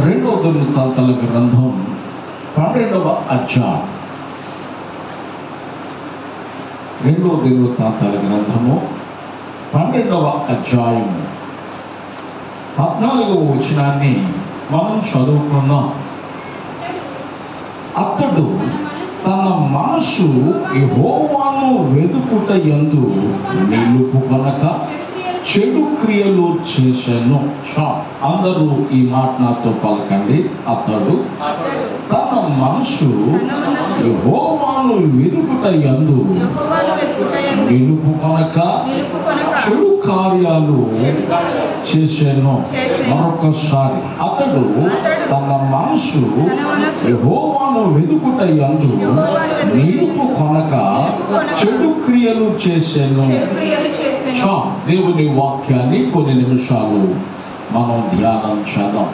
రెండవ దినవృత్తాంతాల గ్రంథం 12వ అధ్యాయం. రెండవ దినవృత్తాంతాల గ్రంథము 12వ అధ్యాయము 14వ వచనాన్ని మనం చదువుకున్నాం. అతడు తన మనసు యెహోవాను వెదుకుట యందు నిలుపుకొనక చెడు క్రియలు చేశాను. అందరూ ఈ మాట నాతో పలకండి. అతడు తన మనసు యెహోవాను వెదుకుట యందు నిలుపుకొనక చెడు కార్యాలు చేశాను. మరొకసారి, అతడు తన మనసు యెహోవాను వెదుకుట యందు నిలుపుకొనక చెడు క్రియలు చేశాను. దేవుని వాక్యాన్ని కొన్ని నిమిషాలు మనం ధ్యానం చేద్దాం.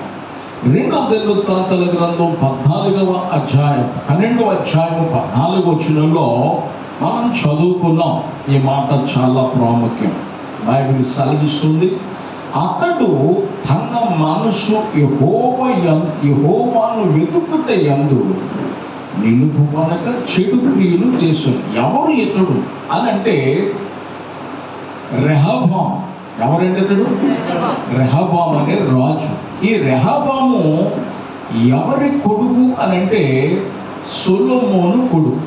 రెండవ దినవృత్తాంతాల గ్రంథం 14వ అధ్యాయం 12వ అధ్యాయం 14వ వచనంలో మనం చదువుకున్నాం. ఈ మాట చాలా ప్రాముఖ్యం. బైబిల్ సెలవిస్తుంది, అతడు తన మనసు యెహోవాను వెతుకుట యందు నిలుపుకొనక చెడు క్రియలు చేశాడు. ఎవరు ఇతడు అని అంటే రెహబాము. ఎవరండి ఇతడు? రెహబాము అనే రాజు. ఈ రెహబాము ఎవరి కొడుకు అని అంటే సొలొమోను కొడుకు.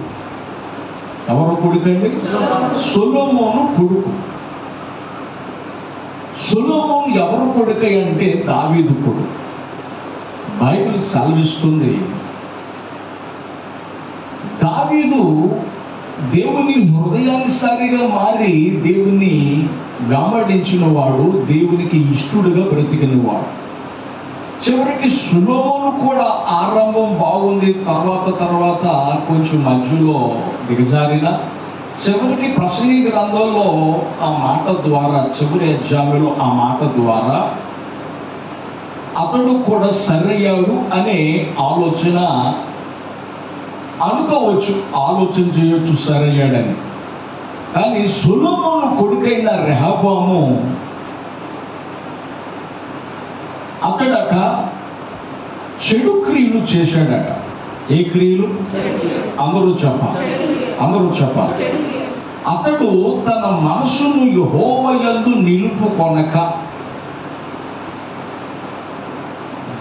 ఎవరు కొడుకు అండి? సొలొమోను కొడుకు. సొలొమోను ఎవరు కొడుకు అంటే దావీదు కొడుకు. బైబిల్ సెలవిస్తుంది, దావీదు దేవుని హృదయానుసారిగా మారి దేవుని వెంబడించిన వాడు, దేవునికి ఇష్టడుగా బ్రతికిన వాడు. చివరికి సొలొమోను కూడా ఆరంభం బాగుంది, తర్వాత కొంచెం మధ్యలో దిగజారిన, చివరికి ప్రసంగి గ్రంథంలో ఆ మాట ద్వారా, చివరి అధ్యాయంలో ఆ మాట ద్వారా అతడు కూడా సరయ్యాడు అనే ఆలోచన అనుకోవచ్చు, ఆలోచన చేయొచ్చు సరయ్యాడని. కానీ సొలొమోను కొడుకైన రెహబాము అతడట చెడు క్రియలు చేశాడట. ఏ క్రియలు? అందరూ చెప్పాలి. అతడు తన మనసును యెహోవా యందు నిలుపుకొనక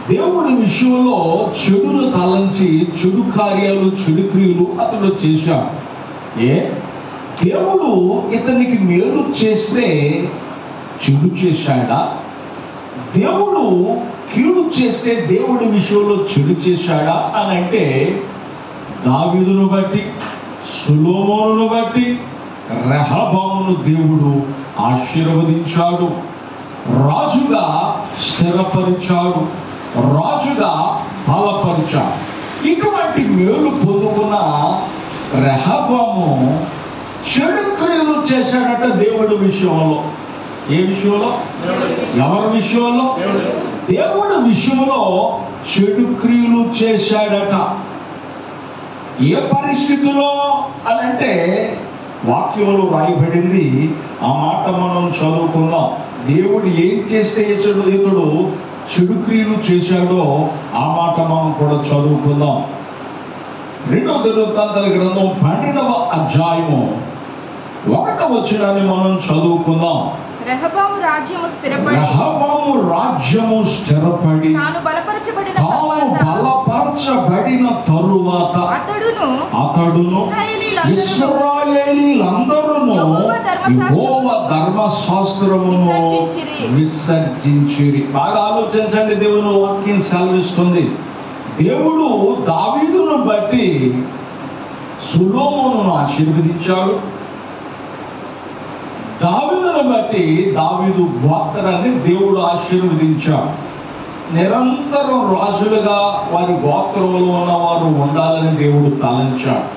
దేవుడి విషయంలో చెడును తలంచి చెడు కార్యాలు, చెడు క్రియలు అతడు చేశాడు. దేవుడు ఇతనికి మేలు చేస్తే చెడు చేశాడా? దేవుడు కీడు చేస్తే దేవుడి విషయంలో చెడు చేశాడా అని అంటే దావీదును బట్టి, సొలొమోనును బట్టి రెహబామును దేవుడు ఆశీర్వదించాడు, రాజుగా స్థిరపరిచాడు, రాజుగా బలపరిచాడు. ఇటువంటి మేలు పొందుకున్న రెహబాము చెడు క్రియలు చేశాడట దేవుడి విషయంలో. ఏ విషయంలో? ఎవరి విషయంలో? దేవుడి విషయంలో చెడు క్రియలు చేశాడట. ఏ పరిస్థితిలో అని అంటే వాక్యంలో రాయబడింది. ఆ మాట మనం చదువుకున్నాం. దేవుడు ఏం చేస్తే ఇతడు చెడు క్రియలు చేశాడో ఆ మాట మనం కూడా చదువుకుందాం. రెండవ దినవృత్తాంతాల గ్రంథం 12వ అధ్యాయము 1వ వచనాన్ని మనం చదువుకుందాం. రెహబాము రాజ్యము స్థిరపడి తాను బలపరచబడిన తరువాత అతడును ఇశ్రాయేలీయులందరూ యెహోవా ధర్మశాస్త్రమును విసర్జించిరి. బాగా ఆలోచించండి. దేవుని వాక్యం సెలవిస్తుంది, దేవుడు దావీదును బట్టి సొలొమోనును ఆశీర్వదించాడు, దావీదును బట్టి దావీదు గోత్రాన్ని దేవుడు ఆశీర్వదించాడు. నిరంతరం రాజులుగా వారి గోత్రంలో ఉన్నవారు ఉండాలని దేవుడు తలంచాడు.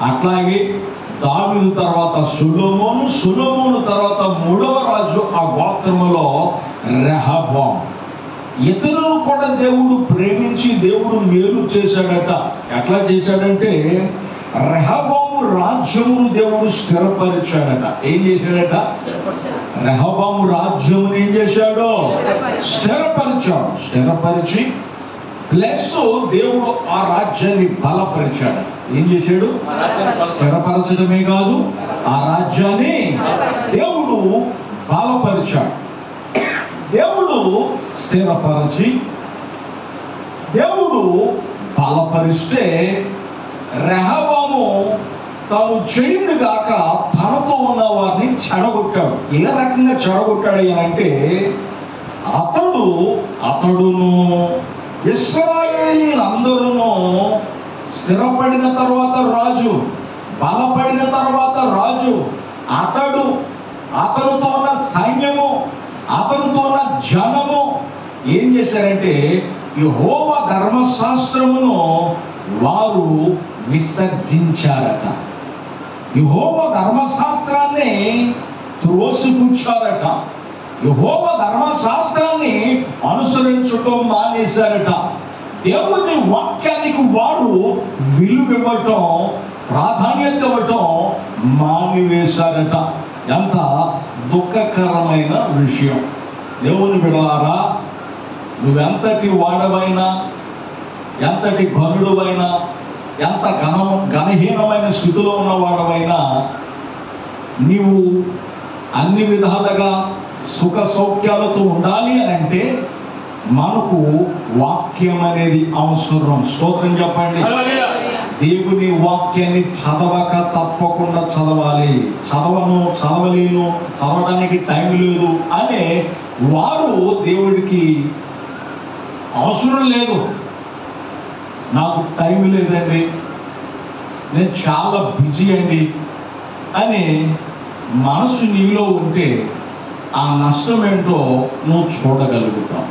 అట్లాగే దావీదు తర్వాత సొలొమోను తర్వాత 3వ రాజు ఆ గోత్రములో రెహబాము. ఇతరులను కూడా దేవుడు ప్రేమించి దేవుడు మేలు చేశాడట. ఎట్లా చేశాడంటే రెహబాము రాజ్యమును దేవుడు స్థిరపరిచాడట. ఏం చేశాడట? రెహబాము రాజ్యమును ఏం చేశాడో స్థిరపరిచాడు. స్థిరపరిచి ప్లస్ దేవుడు ఆ రాజ్యాన్ని బలపరిచాడు. ఏం చేశాడు? స్థిరపరచడమే కాదు, ఆ రాజ్యాన్ని దేవుడు బలపరిచాడు. దేవుడు స్థిరపరచి, దేవుడు బలపరిస్తే రెహబాము తాను చెడింది గాక తనతో ఉన్న వారిని చెడగొట్టాడు. ఏ రకంగా చెడగొట్టాడు అంటే, అతడును ఇశ్రాయేలీయులందరూ స్థిరపడిన తర్వాత రాజు, బలపడిన తర్వాత రాజు, అతనితో ఉన్న సైన్యము, అతనితో ఉన్న జనము ఏం చేశారంటే యెహోవా ధర్మశాస్త్రమును వారు విసర్జించారట. యెహోవా ధర్మశాస్త్రాన్ని త్రోసిపుచ్చారట. యెహోవా ధర్మశాస్త్రాన్ని అనుసరించటం మానేశారట. దేవుని వాక్యానికి వారు విలువివ్వటం, ప్రాధాన్యత ఇవ్వటం మానివేశారట. ఎంత దుఃఖకరమైన విషయం. దేవుని బిడ్డలారా, నువ్వెంతటి వాడవైనా, ఎంతటి ఘనుడువైనా, ఎంత ఘనహీనమైన స్థితిలో ఉన్నవాడవైనా, నీవు అన్ని విధాలుగా సుఖ సౌఖ్యాలతో ఉండాలి అని అంటే మనకు వాక్యం అనేది అవసరం. స్తోత్రం చెప్పండి. దేవుని వాక్యాన్ని చదవక తప్పకుండా చదవాలి. చదవలేను, చదవడానికి టైం లేదు అనే వారు దేవుడికి అవసరం లేదు. నాకు టైం లేదండి, నేను చాలా బిజీ అండి అని మనసు నీలో ఉంటే ఆ నష్టం ఏంటో నువ్వు చూడగలుగుతావు.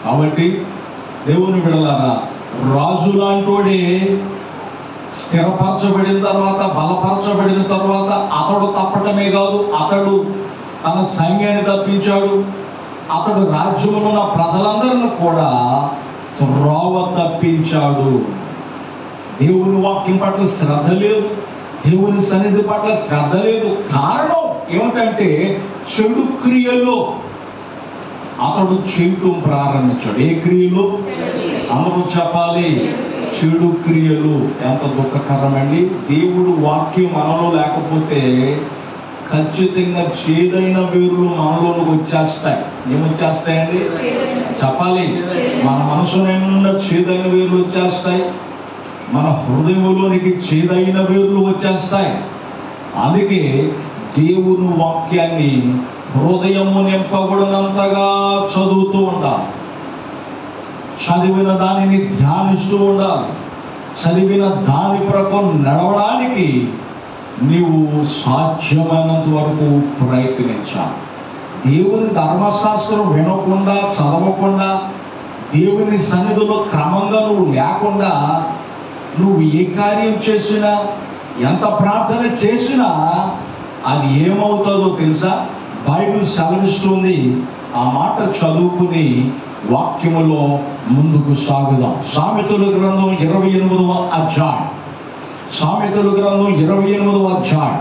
కాబట్టి దేవుని బిడ్డలారా, రాజు లాంటోడే స్థిరపరచబడిన తర్వాత, బలపరచబడిన తర్వాత అతడు తప్పటమే కాదు, అతడు తన సైన్యాన్ని తప్పించాడు. అతడు రాజ్యంలో ఉన్న ప్రజలందరిని కూడా త్రోవ తప్పించాడు. దేవుని వాక్యం పట్ల శ్రద్ధ లేదు, దేవుని సన్నిధి పట్ల శ్రద్ధ లేదు. కారణం ఏమిటంటే చెడు క్రియలో అతడు చేయటం ప్రారంభించాడు. ఏ క్రియలు? అందరూ చెప్పాలి, చెడు క్రియలు. ఎంత దుఃఖకరమండి. దేవుడు వాక్యం మనలో లేకపోతే ఖచ్చితంగా చేదైన వేర్లు మనలోకి వచ్చేస్తాయి. ఏమొచ్చేస్తాయండి? చెప్పాలి. మన మనసు నిండా చేదైన వేర్లు వచ్చేస్తాయి, మన హృదయంలోనికి చేదైన వేర్లు వచ్చేస్తాయి. అందుకే దేవుని వాక్యాన్ని హృదయము నింపబడినంతగా చదువుతూ ఉండాలి. చదివిన దానిని ధ్యానిస్తూ ఉండాలి. చదివిన దాని ప్రకారం నడవడానికి నీవు సాధ్యమైనంత వరకు ప్రయత్నించాలి. దేవుని ధర్మశాస్త్రం వినకుండా, చదవకుండా, దేవుని సన్నిధిలో క్రమంగా నువ్వు లేకుండా నువ్వు ఏ కార్యం చేసినా, ఎంత ప్రార్థన చేసినా అది ఏమవుతుందో తెలుసా? బైబిల్ సెలవిస్తుంది. ఆ మాట చదువుకుని వాక్యములో ముందుకు సాగుదాం. సామెతల గ్రంథం 28వ అధ్యాయం, సామెతల గ్రంథం 28వ అధ్యాయం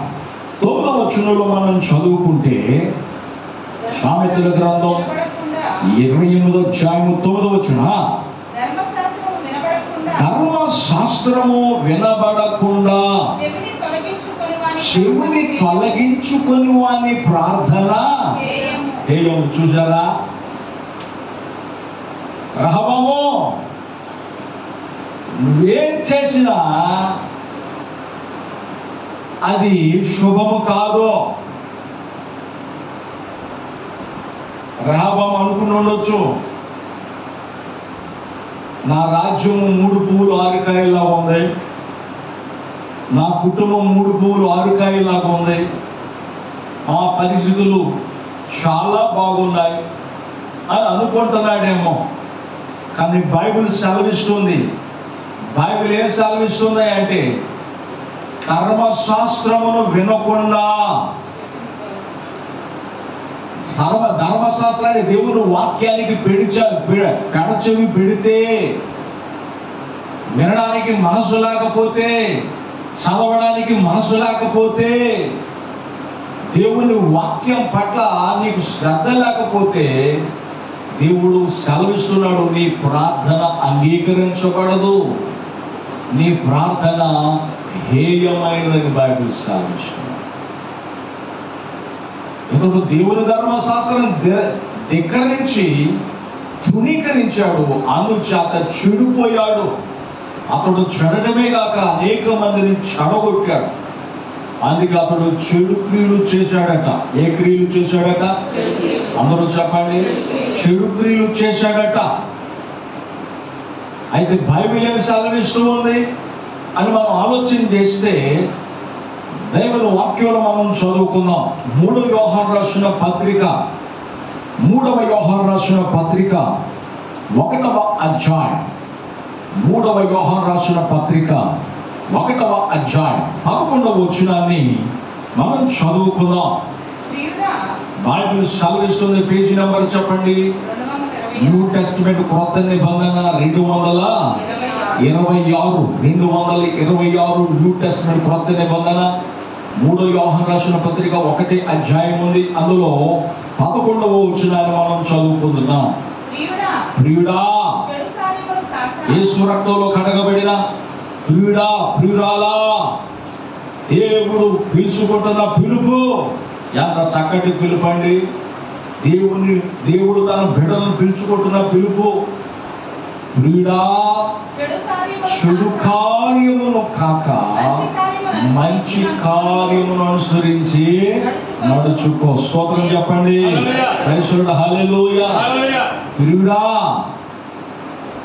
9వ వచనంలో మనం చదువుకుంటే, సామెతల గ్రంథం 28వ అధ్యాయం 9వ వచనం, ధర్మశాస్త్రము వినబడకుండా చెవిని తొలగించుకొని వాని ప్రార్థన హేయం. చూసారా? రెహబాము నువ్వేం చేసినా అది శుభము కాదు. రెహబాము అనుకుని ఉండొచ్చు, నా రాజ్యము 3 పువ్వులు 6 కాయల్లాగా ఉంది, నా కుటుంబం 3 పువ్వులు 6 కాయల్లాగా ఉంది, ఆ పరిస్థితులు చాలా బాగున్నాయి అని అనుకుంటున్నాడేమో. కానీ బైబిల్ సెలవిస్తుంది. బైబిల్ ఏం సెలవిస్తుంది అంటే, ధర్మశాస్త్రమును వినకుండా, ధర్మశాస్త్రాన్ని దేవుని వాక్యానికి పెడచెవి పెడితే, వినడానికి మనసు లేకపోతే, చదవడానికి మనసు లేకపోతే, దేవుని వాక్యం పట్ల నీకు శ్రద్ధ లేకపోతే దేవుడు సెలవిస్తున్నాడు, నీ ప్రార్థన అంగీకరించబడదు, నీ ప్రార్థన హేయమైనదని బైబిల్ సెలవిస్తున్నాడు. ఎందుకు దేవుని ధర్మశాస్త్రం ధిక్కరించి తృణీకరించాడు, అందుచేత చెడిపోయాడు. అతడు చెడటమే కాక అనేక మందిని చెడగొట్టాడు. అందుకే అతడు చెడు క్రియలు చేశాడట. ఏ క్రియలు చేశాడట? అందరూ చెప్పండి. చెడు క్రియలు చేశాడట. అయితే బైబిల్ ఏమి సెలవిస్తూ ఉంది అని మనం ఆలోచన చేస్తే దేవుని వాక్యంలో మనం చదువుకుందాం. 3వ యోహాను రాసిన పత్రిక 1వ అధ్యాయం 3వ యోహాను రాసిన పత్రిక 1వ అధ్యాయం 11వ వచనాన్ని మనం చదువుకుందాం. బైబిల్ సెలవిస్తుంది. పేజీ నెంబర్ చెప్పండి. న్యూ టెస్టిమెంట్ క్రొత్త నిబంధన 226 న్యూ టెస్టిమెంట్ క్రొత్త నిబంధన 3వ యోహాను రాసిన పత్రిక 1వ అధ్యాయం ఉంది. అందులో 11వ వచనాన్ని మనం చదువుకుంటున్నాం. ప్రియుడా, యేసు రక్తంలో కడగబడిన ప్రియుడా, ప్రియురాలా, దేవుడు పిలుచుకుంటున్న పిలుపు ఎంత చక్కటి పిలుపండి. దేవుడు తన బిడ్డలను పిలుచుకుంటున్న పిలుపు. ప్రియుడా, చెడు కార్యమును కాక మంచి కార్యమును అనుసరించి నడుచుకో. స్తోత్రం చెప్పండి. క్రైస్తవుడు హల్లెలూయా. ప్రియుడా,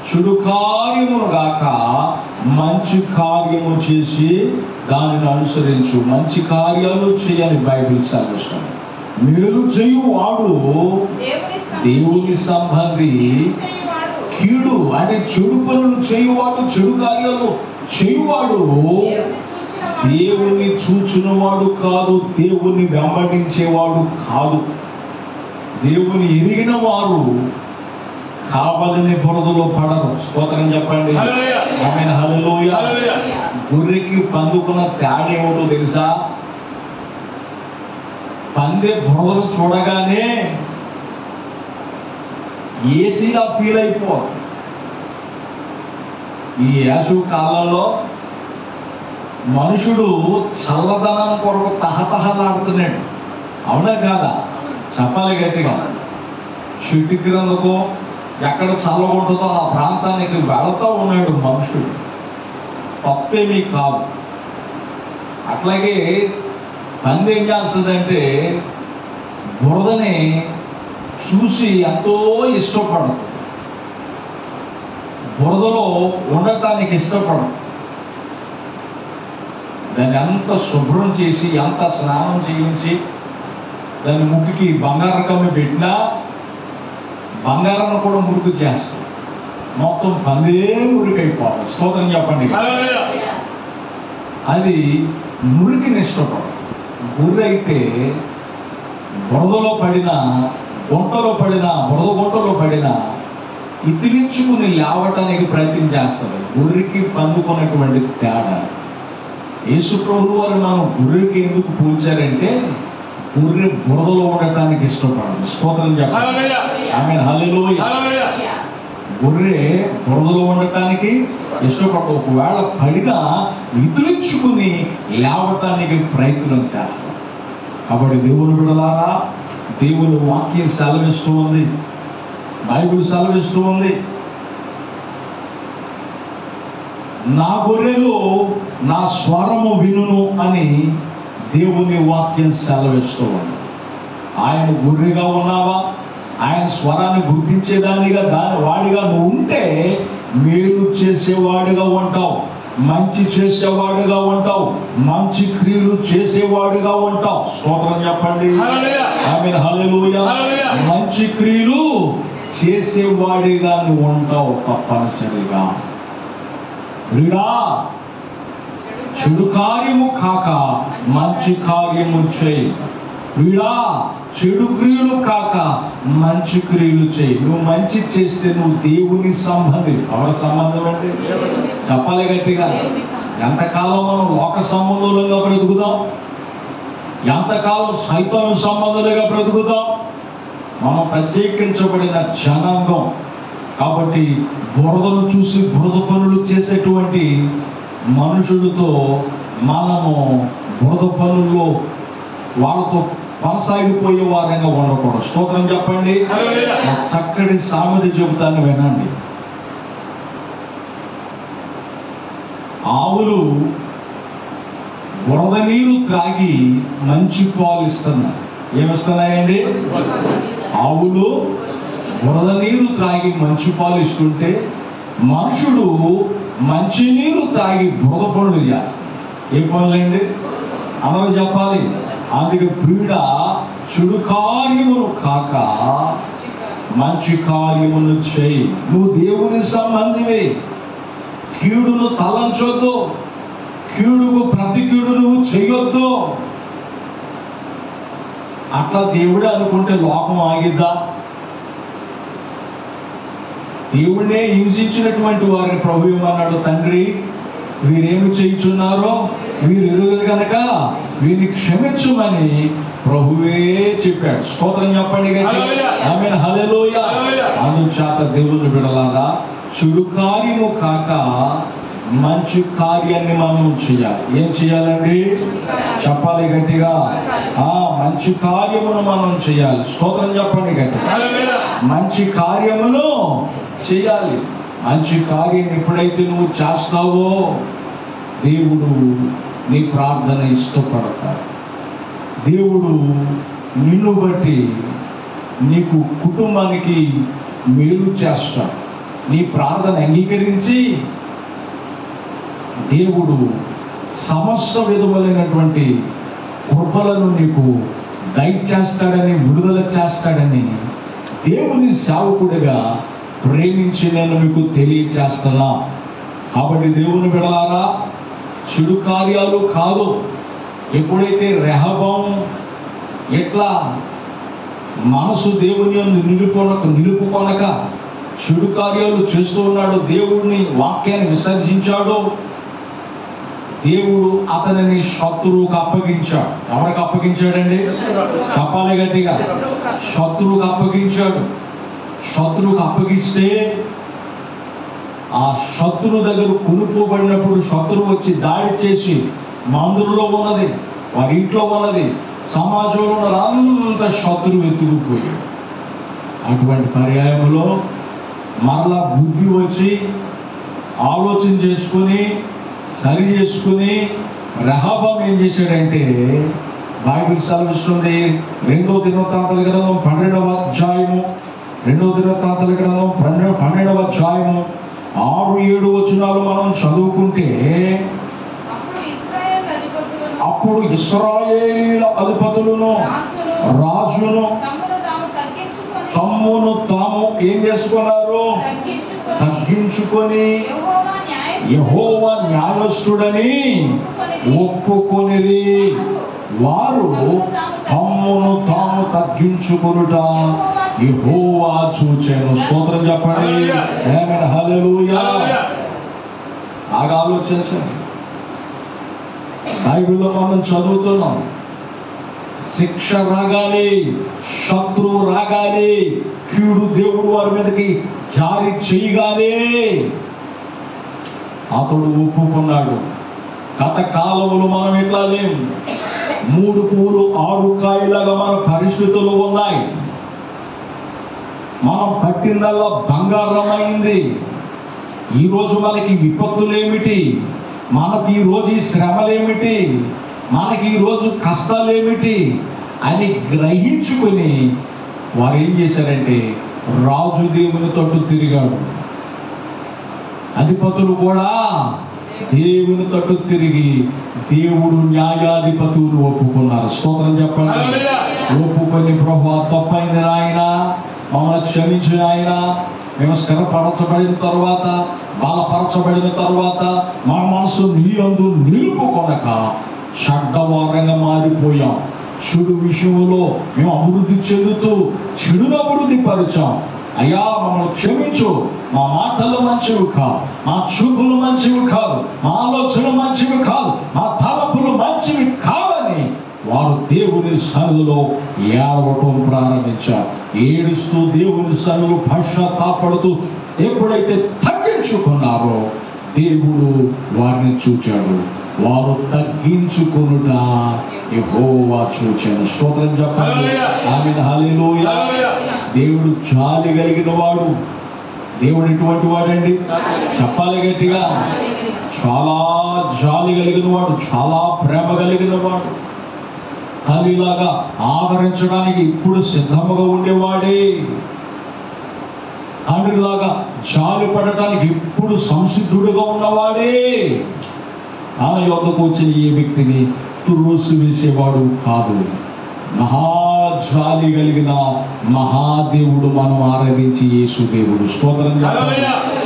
చెడు కార్యమును గాక మంచి కార్యము చేసి దానిని అనుసరించు. మంచి కార్యాలు చేయని బైబిల్ సెలవిస్తుంది. మేలు చేయువాడు దేవుని సంబంధి, కీడు అంటే చెడు పనులు చేయువాడు, చెడు కార్యాలు చేయువాడు దేవుణ్ణి చూచినవాడు కాదు, దేవుణ్ణి వెంబడించేవాడు కాదు. దేవుని ఎరిగిన వారు కావాలని బురదలో పడరు. స్తోత్రం చెప్పండి. ఆమేన్, హల్లెలూయా. గొర్రెకి పందుకున్న తేడా ఏమిటో తెలుసా? పందే బురదలు చూడగానే ఏసీగా ఫీల్ అయిపోదు. ఈ వేసవి కాలంలో మనుషుడు చల్లదనం కొరకు తహతహలాడుతున్నాడు. అవునా కాదా? చెప్పాలి గట్టిగా. చెట్టు క్రిందకో ఎక్కడ చల్లగా ఉంటుందో ఆ ప్రాంతానికి వెళతా ఉన్నాడు మనుషుడు. తప్పేమీ కాదు. అట్లాగే పంది ఏం చేస్తుందంటే బురదని చూసి ఎంతో ఇష్టపడదు, బురదలో ఉండటానికి ఇష్టపడదు. దాన్ని ఎంత శుభ్రం చేసి, ఎంత స్నానం చేయించి, దాని ముక్కుకి బంగారు కమ్మి పెట్టినా బంగారాన్ని కూడా మురికి చేస్తుంది. మొత్తం పందే మురికైపోవాలి. స్తోత్రం చెప్పండి. అది మురికిని ఇష్టపడదు. గొర్రె అయితే బురదలో పడినా, గుంటలో పడినా, బురద గుంటలో పడినా ఇతిలించుకుని లేవటానికి ప్రయత్నం చేస్తుంది. గొర్రెకి పందుకున్నటువంటి తేడా. యేసు ప్రభువు వారు మనం గొర్రెకి ఎందుకు పోల్చారంటే గొర్రె బురదలో ఉండటానికి ఇష్టపడదు. స్తోత్రం చెప్పండి. ఆమేన్, హల్లెలూయా. గొర్రె బురదలో ఉండటానికి ఇష్టపడదు. ఒకవేళ పడినా విదిలించుకుని లేవటానికి ప్రయత్నం చేస్తాం. కాబట్టి దేవుని బిడ్డలారా, దేవుని వాక్యం సెలవిస్తూ ఉంది, బైబిల్ సెలవిస్తూ ఉంది. నా గొర్రెలు నా స్వరము వినును అని దేవుని వాక్యం సెలవిస్తూ ఉంది. ఆయన గొర్రెగా ఉన్నావా? ఆయన స్వరాన్ని గుర్తించేదానిగా వాడిగా నువ్వు ఉంటే మేలు చేసేవాడిగా ఉంటావు, మంచి చేసేవాడిగా ఉంటావు, మంచి క్రియలు చేసేవాడిగా ఉంటావు. స్తోత్రం చెప్పండి. ఆమేన్, హల్లెలూయా. మంచి క్రియలు చేసేవాడిగా నువ్వు ఉంటావు తప్పనిసరిగా. ప్రియుడా, చెడు కార్యము కాక మంచి కార్యము చేయి. ప్రియుడా, చెడు క్రియలు కాక మంచి క్రియలు చేయి. నువ్వు మంచి చేస్తే నువ్వు దేవుని సంబంధి. ఎవరి సంబంధం అంటే? చెప్పాలి గట్టిగా. ఎంతకాలం మనం లోక సంబంధులుగా బ్రతుకుతాం? ఎంతకాలం సైతాను సంబంధులుగా బ్రతుకుతాం? మనం ప్రత్యేకించబడిన జనాంగం. కాబట్టి బురదను చూసి బురద పనులు చేసేటువంటి మనుషులతో మనము బురద పనుల్లో వాళ్ళతో కొనసాగిపోయే వారంగా ఉండకూడదు. స్తోత్రం చెప్పండి. ఒక చక్కటి సామెత చెబుతాను, వినండి. ఆవులు బురద నీరు త్రాగి మంచి పాలు ఇస్తున్నాయి. ఏమిస్తున్నాయండి? ఆవులు బురద నీరు త్రాగి మంచి పాలు ఇస్తుంటే మనుషుడు మంచి నీరు త్రాగి బురద పనులు చేస్తాడు. ఏ పనులండి? అందరూ చెప్పాలి. అందుకే ప్రియుడ, చెడు కార్యమును కాక మంచి కార్యమును చేయి. నువ్వు దేవుని సంబంధివే. కీడును తలంచొద్దు, కీడుకు ప్రతి కీడు నువ్వు చేయొద్దు. అట్లా దేవుడే అనుకుంటే లోకం ఆగిద్దా? దేవుడే హింసించినటువంటి వారిని ప్రభు ఏమన్నాడు? తండ్రి, వీరేమి చేయుచున్నారో వీరు ఎరుగరు కనుక వీరిని క్షమించుమని ప్రభువే చెప్పాడు. స్తోత్రం చెప్పండి. ఆమేన్, హల్లెలూయా. అందుచేత దేవుని బిడ్డలారా, చెడు కార్యము కాక మంచి కార్యాన్ని మనం చేయాలి. ఏం చేయాలండి? చెప్పాలి గట్టిగా. మంచి కార్యమును మనం చేయాలి. స్తోత్రం చెప్పండి గట్టిగా. మంచి కార్యమును చేయాలి. మంచి కార్యం ఎప్పుడైతే నువ్వు చేస్తావో దేవుడు నీ ప్రార్థన ఇష్టపడతాడు. దేవుడు నిన్ను బట్టి నీకు కుటుంబానికి మేలు చేస్తాడు. నీ ప్రార్థన అంగీకరించి దేవుడు సమస్త విధములైనటువంటి కృపలను నీకు దయచేస్తాడని, విడుదల చేస్తాడని దేవుని సేవకుడిగా ప్రేమించి నేను మీకు తెలియచేస్తున్నా. కాబట్టి దేవుని బిడ్డలారా, చెడు కార్యాలు కాదు. ఎప్పుడైతే రెహబాము ఎట్లా మనసు దేవుని యందు నిలుపుకొనక చెడు కార్యాలు చేస్తూ ఉన్నాడు, దేవుడిని వాక్యాన్ని విసర్జించాడు, దేవుడు అతనిని శత్రువుకు అప్పగించాడు. ఎవరికి అప్పగించాడండి? చెప్పాలి గట్టిగా. శత్రువుకు అప్పగించాడు. శత్రువుకు అప్పగిస్తే ఆ శత్రువు దగ్గర కొనుక్కోబడినప్పుడు శత్రువు వచ్చి దాడి చేసి మందులో ఉన్నది, వారి ఇంట్లో ఉన్నది, సమాజంలో ఉన్నది అంత శత్రువు ఎత్తుకుపోయాడు. అటువంటి పర్యాయంలో మరలా బుద్ధి వచ్చి ఆలోచన చేసుకుని సరి చేసుకుని రెహబాము ఏం చేశాడంటే, బైబిల్ సెలవిస్తుంది 2వ దినవృత్తాంతాల గ్రంథం 12వ అధ్యాయము 2వ దినవృత్తాంతాల గ్రంథం 12వ అధ్యాయము 6-7 వచనాలు మనం చదువుకుంటే, అప్పుడు ఇశ్రాయేలీయుల అధిపతులను రాజును తమ్మును తాము ఏం చేసుకున్నారు? తగ్గించుకొని యెహోవా న్యాయస్థుడని ఒప్పుకొనిరి. వారు తమ్మును తాము తగ్గించుకొనుట యెహోవా చూచెను. స్తోత్రం చెప్పండి. ఆమేన్, హల్లెలూయా. బాగా ఆలోచించండి. బైబిల్లో మనం చదువుతున్నాం, శిక్ష రాగాలి, శత్రువు రాగాలి, కీడు దేవుడు వారి మీదకి జారి చేయగాలి. అతడు ఒప్పుకున్నాడు. గత కాలంలో మనం ఎట్లా లేము. 3 పూలు 6 కాయలాగా మన పరిస్థితులు ఉన్నాయి. మనం పట్టిందల్లా బంగారం అయింది. ఈరోజు మనకి విపత్తులేమిటి, మనకి ఈరోజు ఈ శ్రమలేమిటి, మనకి ఈరోజు కష్టాలేమిటి అని గ్రహించుకొని వారు ఏం చేశారంటే రాజు దేవుని తట్టు తిరిగాడు. అధిపతులు కూడా దేవుని తట్టు తిరిగి దేవుడు న్యాయాధిపతులు ఒప్పుకున్నారు. స్తోత్రం చెప్పండి. ఒప్పుకొని ప్రభువా తప్పైంది నాయన, మమ్మల్ని క్షమించిన ఆయన, మేము స్థిరపరచబడిన తర్వాత, బలపరచబడిన తర్వాత మా మనసు నీ యందు నిలుపుకొనక చెడ్డవారంగా మారిపోయాం. చెడు విషయంలో మేము అభివృద్ధి చెందుతూ చెడును అభివృద్ధి పరిచాం. అయ్యా మమ్మల్ని క్షమించు. మా మాటలు మంచివి కాదు, మా చూపులు మంచివి కాదు, మా ఆలోచనలు మంచివి కాదు, మా తలపులు మంచివి కాదని వారు దేవుని సన్నిధిలో ఏడవటం ప్రారంభించారు. ఏడుస్తూ దేవుని సన్నిధిలో పశ్చాత్తాపడుతూ ఎప్పుడైతే తగ్గించుకున్నారో దేవుడు వారిని చూచాడు. వారు తగ్గించుకొనుట యెహోవా చూచాడు. స్తోత్రం చెప్పండి. ఆమేన్, హల్లెలూయా. దేవుడు జాలి కలిగిన వాడు. దేవుడు ఎటువంటి వాడండి? చెప్పాలి గట్టిగా. చాలా జాలి కలిగిన వాడు, చాలా ప్రేమ కలిగిన వాడు. తల్లిలాగా ఆదరించడానికి ఇప్పుడు సిద్ధముగా ఉండేవాడే. తండ్రిలాగా జాలి పడటానికి ఎప్పుడు సంసిద్ధుడుగా ఉన్నవాడే. తన యొద్దకు వచ్చిన ఏ వ్యక్తిని తురోసు వేసేవాడు కాదు. మహాజాలి కలిగిన మహాదేవుడు మనం ఆరాధించి యేసు దేవుడు. స్తోత్రం చెప్పండి.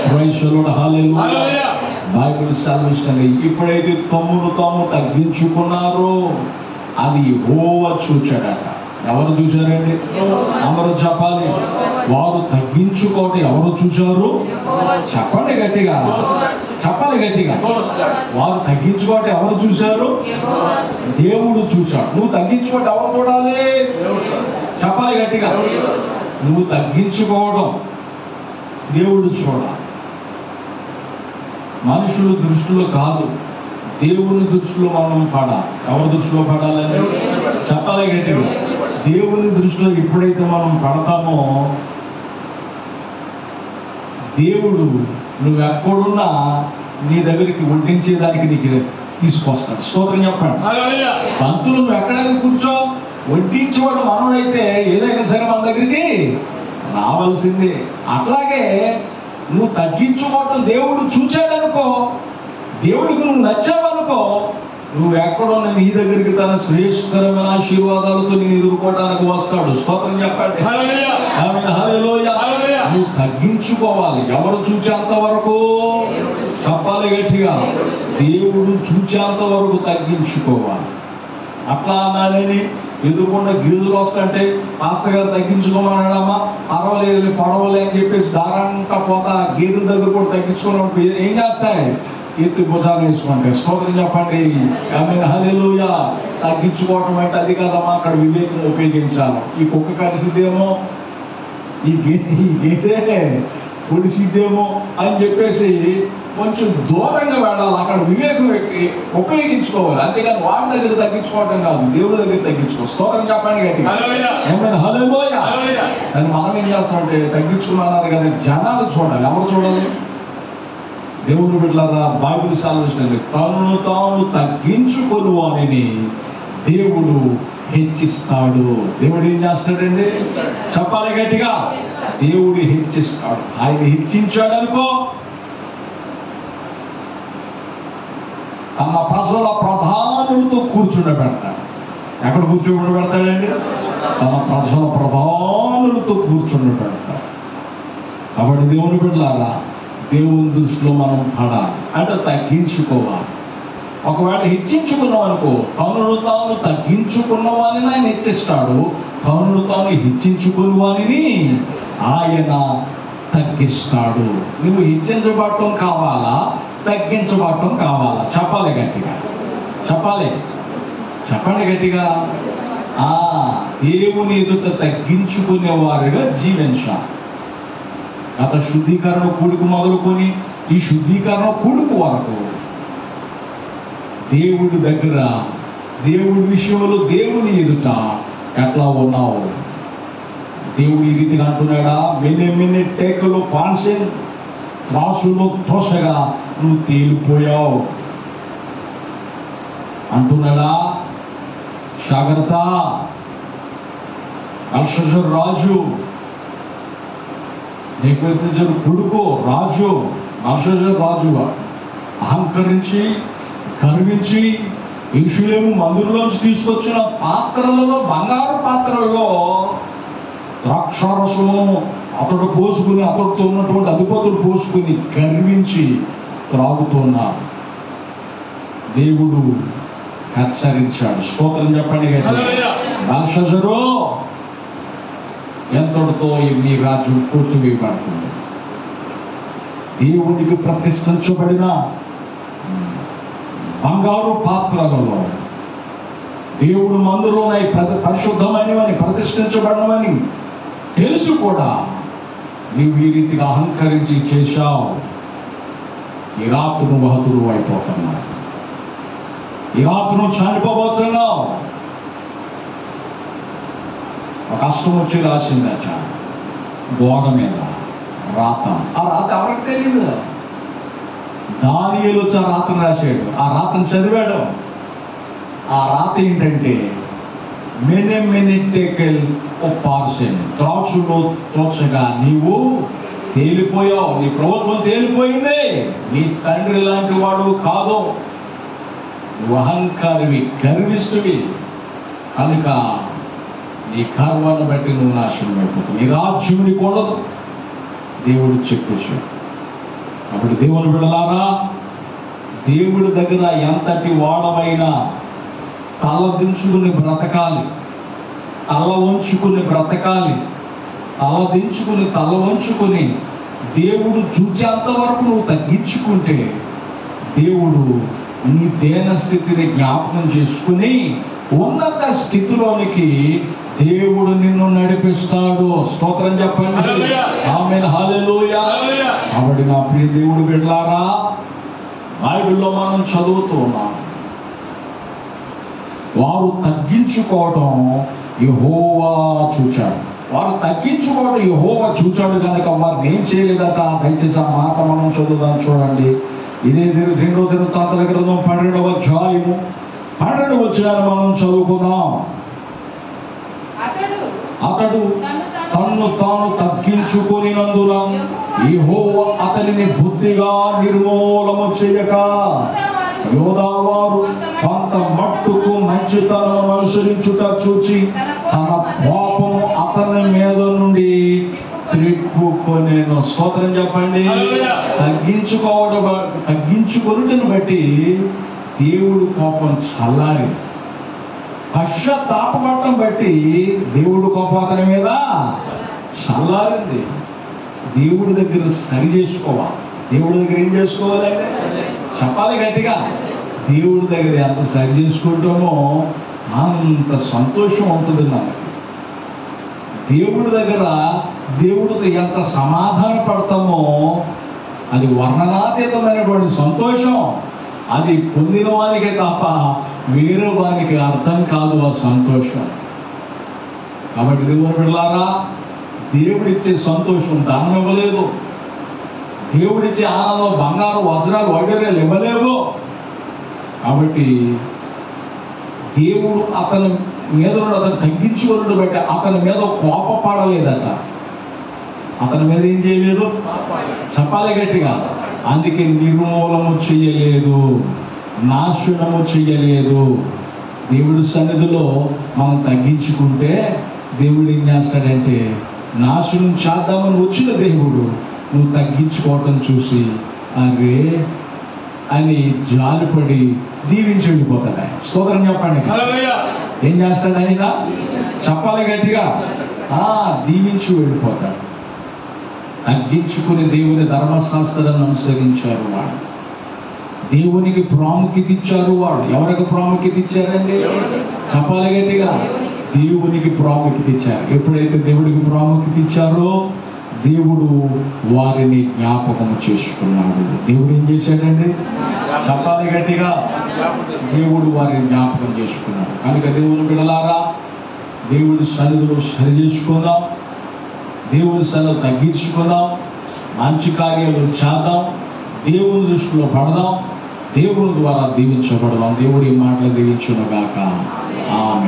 Praise the lord, hallelujah. Bible సెలవిస్తుంది, ఎప్పుడైతే తమ్మును తాము తగ్గించుకున్నారో అది యెహోవా చూచాడట. ఎవరు చూశారండి? అందరూ చెప్పాలి. వారు తగ్గించుకోవడం ఎవరు చూశారు? చెప్పండి గట్టిగా, చెప్పాలి గట్టిగా. వారు తగ్గించుకోవడం ఎవరు చూశారు? దేవుడు చూశాడు. నువ్వు తగ్గించుకోవడం ఎవరు చూడాలి? చెప్పాలి గట్టిగా. నువ్వు తగ్గించుకోవడం దేవుడు చూడాలి. మనుషుల దృష్టిలో కాదు, దేవుని దృష్టిలో మనం పడాలి. ఎవరి దృష్టిలో పడాలని చెప్పాలి గట్టిగా. దేవుని దృష్టిలో ఎప్పుడైతే మనం పడతామో దేవుడు నువ్వు ఎక్కడున్నా నీ దగ్గరికి వడ్డించేదానికి నీకు తీసుకొస్తాడు. స్తోత్రం చెప్పండి. పంతులు నువ్వు ఎక్కడైనా కూర్చో, వడ్డించేవాడు మనోడైతే ఏదైనా సరే మన దగ్గరికి రావాల్సిందే. అట్లాగే నువ్వు తగ్గించుకోవటం దేవుడు చూచాడనుకో, దేవుడికి నువ్వు నచ్చావనుకో, నువ్వు ఎక్కడో నీ దగ్గరికి తన శ్రేష్ఠకరమైన ఆశీర్వాదాలతో నేను ఎదుర్కోవడానికి వస్తాడు. స్తోత్రం చెప్పండి. ఆమేన్, హల్లెలూయా. నువ్వు తగ్గించుకోవాలి. ఎవరు చూచేంత వరకు? చెప్పాలి గట్టిగా. దేవుడు చూచేంత వరకు తగ్గించుకోవాలి. అట్లా అన్నానని ఎదుర్కొన్న గీదులు వస్తుంటే మాస్టర్ గారు తగ్గించుకోమన్నాడమ్మా, పర్వాలేదు పడవలే అని చెప్పేసి దారంగా పోతా గీదుల దగ్గర కూడా తగ్గించుకున్నప్పుడు ఏం చేస్తాయి? ఎత్తి భుజాలు వేసుకుంటాయి. స్తోత్రం చెప్పండి. ఆమేన్, హల్లెలూయా. తగ్గించుకోవటం అంటే అది కాదమ్మా, అక్కడ వివేకం ఉపయోగించాలి. ఈ కుక్క కరిసిద్దేమో, ఈ గేదె పొడిసిద్దేమో అని చెప్పేసి కొంచెం దూరంగా వెళ్ళాలి. అక్కడ వివేకం ఉపయోగించుకోవాలి. అంతేగాని వాడి దగ్గర తగ్గించుకోవటం కాదు, దేవుడి దగ్గర తగ్గించుకోవాలి. స్తోత్రం చెప్పండి గట్టిగా. ఆమేన్, హల్లెలూయా. కానీ మనం ఏం చేస్తామంటే తగ్గించుకున్నారు కానీ జనాలు చూడాలి. ఎవరు చూడాలి? దేవుని బిడ్డలారా, బైబిల్ సెలవిస్తుంది, తనను తాను తగ్గించుకొని వారిని దేవుడు హెచ్చిస్తాడు. దేవుడు ఏం చేస్తాడండి? చెప్పాలి గట్టిగా. దేవుడు హెచ్చిస్తాడు. ఆయన హెచ్చించాడు అనుకో, తన ప్రజల ప్రధానులతో కూర్చుండబెడతాడు. ఎక్కడ కూర్చోబెడతాడండి? తన ప్రజల ప్రధానులతో కూర్చుండబెడతాడు. కాబట్టి దేవుని బిడ్డలారా, దేవుని దృష్టిలో మనం పడాలి అంటే తగ్గించుకోవాలి. ఒకవేళ హెచ్చించుకున్నాం అనుకో, తనను తాను తగ్గించుకున్న వారిని ఆయన హెచ్చిస్తాడు. తనను తాను హెచ్చించుకున్న వారిని ఆయన తగ్గిస్తాడు. నువ్వు హెచ్చించబడటం కావాలా, తగ్గించబడటం కావాలా? చెప్పాలి గట్టిగా, చెప్పాలి, చెప్పండి గట్టిగా. దేవుని ఎదుట తగ్గించుకునేవారుగా జీవించాలి. గత శుద్ధీకరణ కూడుకు మొదలుకొని ఈ శుద్ధీకరణ కూడుకు వరకు దేవుడి దగ్గర, దేవుడి విషయంలో దేవుని ఎదుట ఎట్లా ఉన్నావు? దేవుడు ఈ రీతిగా అంటున్నాడా? మెన్ని టేకలు పాన్సెన్ త్రాసులో తోసగా నువ్వు తేలిపోయావు అంటున్నాడా? జాగ్రత్త. బెల్షస్సర్ రాజు, నెబుకద్నెజరు కొడుకు రాజు, బెల్షస్సర్ రాజుగా అహంకరించి గర్వించి యెరూషలేము మందిరంలోంచి తీసుకొచ్చిన పాత్రలలో, బంగారు పాత్రలలో ద్రాక్షారసము అతడు పోసుకుని, అతడితో ఉన్నటువంటి అధిపతులు పోసుకుని గర్వించి త్రాగుతున్నారు. దేవుడు హెచ్చరించాడు. స్తోత్రం చెప్పండి. బెల్షస్సరు, ఎంతటితో నీ రాజ్యం కొట్టివేయబడుతుంది. దేవునికి ప్రతిష్ఠించబడిన బంగారు పాత్రలలో దేవుడు మందులోనై పరిశుద్ధమైనవని, ప్రతిష్ఠించబడినవని తెలుసు కూడా నీవు ఈ రీతిగా అహంకరించి చేశావు. ఈ రాత్రి నువ్వు హతుడు అయిపోతున్నావు. ఈ రాత్రి నువ్వు చనిపోబోతున్నావు. ఒక కష్టం వచ్చి రాసిందట గోడ మీద రాత. ఆ రాత ఎవరికి తెలియదు. దానియేలు వచ్చి ఆ రాతను రాశాడు. ఆ రాతను చదివాడు. ఆ రాత ఏంటంటే మెనెటెకెల్ పార్సెన్, త్రాచులో తోచగా నీవు తేలిపోయావు. నీ ప్రభుత్వం తేలిపోయింది. నీ తండ్రి లాంటి వాడు కాదు. నువ్వు అహంకారివి, గర్విస్తువి కనుక నీ గర్వాన్ని బట్టి నువ్వు నాశనం అయిపోతావు. నీ రాజ్యం నీకు ఉండదు. దేవుడు చెప్పేశాడు. కాబట్టి దేవుని బిడ్డలారా, దేవుడి దగ్గర ఎంతటి వాడమైనా తల దించుకుని బ్రతకాలి. తల వంచుకుని బ్రతకాలి. తల వంచుకుని దేవుడు చూచేంత వరకు నువ్వు తగ్గించుకుంటే దేవుడు నీ దేన స్థితిని జ్ఞాపకం చేసుకుని ఉన్నత స్థితిలోనికి దేవుడు నిన్ను నడిపిస్తాడు. స్తోత్రం చెప్పండి. ఆమేన్, హల్లెలూయా. కాబట్టి నా ప్రియ దేవుడు బిడ్డలారా, బైబిల్లో మనం చదువుతూ ఉన్నాం, వారు తగ్గించుకోవడం యెహోవా చూచాడు. వారు తగ్గించుకోవడం యెహోవా చూచాడు కనుక వారిని ఏం చేయలేదట. దయచేసి ఆ మాట మనం చదువుదాం. చూడండి, ఇదే 2 దినవృత్తాంతాల గ్రంథం 12వ అధ్యాయము 12వ వచనాన్ని మనం చదువుకుందాం. అతడు తన్ను తాను తగ్గించుకొనినందున యెహోవా అతనిని బుద్ధిగా నిర్మూలము చేయక యోదావారు కొంత మట్టుకు మంచితనము అనుసరించుట చూచి తన కోపము అతని మీద నుండి త్రిప్పుకొనేను. స్తోత్రం చెప్పండి. తగ్గించుకొనుటను బట్టి దేవుడు కోపం చల్లారి, పశ్చాత్తాపడటం బట్టి దేవుడు కోపం అతని మీద చల్లారింది. దేవుడి దగ్గర సరి చేసుకోవాలి. దేవుడి దగ్గర ఏం చేసుకోవాలి? చెప్పాలి గట్టిగా. దేవుడి దగ్గర ఎంత సరి చేసుకుంటామో అంత సంతోషం ఉంటుంది మనకి. దేవుడి దగ్గర దేవుడితో ఎంత సమాధాన పడతామో అది వర్ణనాతీతమైనటువంటి సంతోషం. అది పొందిన వానికి తప్ప వేరే వానికి అర్థం కాదు ఆ సంతోషం. కాబట్టి దేవుని బిడ్డలారా, దేవుడిచ్చే సంతోషం దానం ఇవ్వలేదు. దేవుడిచ్చే ఆనందం బంగారు వజ్రాలు వైడూర్యాలు ఇవ్వలేవు. కాబట్టి దేవుడు అతని మీద అతను తగ్గించుకోవడం బట్టి అతని మీద కోపపడలేదట. అతని మీద ఏం చేయలేదు? చెప్పాలి గట్టిగా. అందుకే నిర్మూలము చెయ్యలేదు, నాశనము చెయ్యలేదు. దేవుడి సన్నిధిలో మనం తగ్గించుకుంటే దేవుడు ఏం చేస్తాడంటే, నాశనం చేద్దామని వచ్చిన దేవుడు నువ్వు తగ్గించుకోవటం చూసి అరే అని జాలిపడి దీవించి వెళ్ళిపోతాడు. స్తోత్రం చెప్పండి. ఏం చేస్తాడు ఆయన? చెప్పాలి గట్టిగా. దీవించి వెళ్ళిపోతాడు. తగ్గించుకుని దేవుని ధర్మశాస్త్రాన్ని అనుసరించారు వాడు. దేవునికి ప్రాముఖ్యత ఇచ్చారు వాడు. ఎవరికి ప్రాముఖ్యత ఇచ్చారండి? చెప్పాలి గట్టిగా. దేవునికి ప్రాముఖ్యత ఇచ్చారు. ఎప్పుడైతే దేవుడికి ప్రాముఖ్యత ఇచ్చారో దేవుడు వారిని జ్ఞాపకం చేసుకున్నాడు. దేవుడు ఏం చేశాడండి? చెప్పాలి గట్టిగా. దేవుడు వారిని జ్ఞాపకం చేసుకున్నాడు. కనుక దేవుని బిడ్డలారా, దేవుడి సన్నిధిలో సరి చేసుకుందాం, దేవుడి సన్నిధిలో తగ్గించుకుందాం, మంచి కార్యాలు చేద్దాం, దేవుని దృష్టిలో పడదాం, దేవుని ద్వారా దీవించబడదాం. దేవుడి మాటలు దీవించును గాక. ఆమేన్.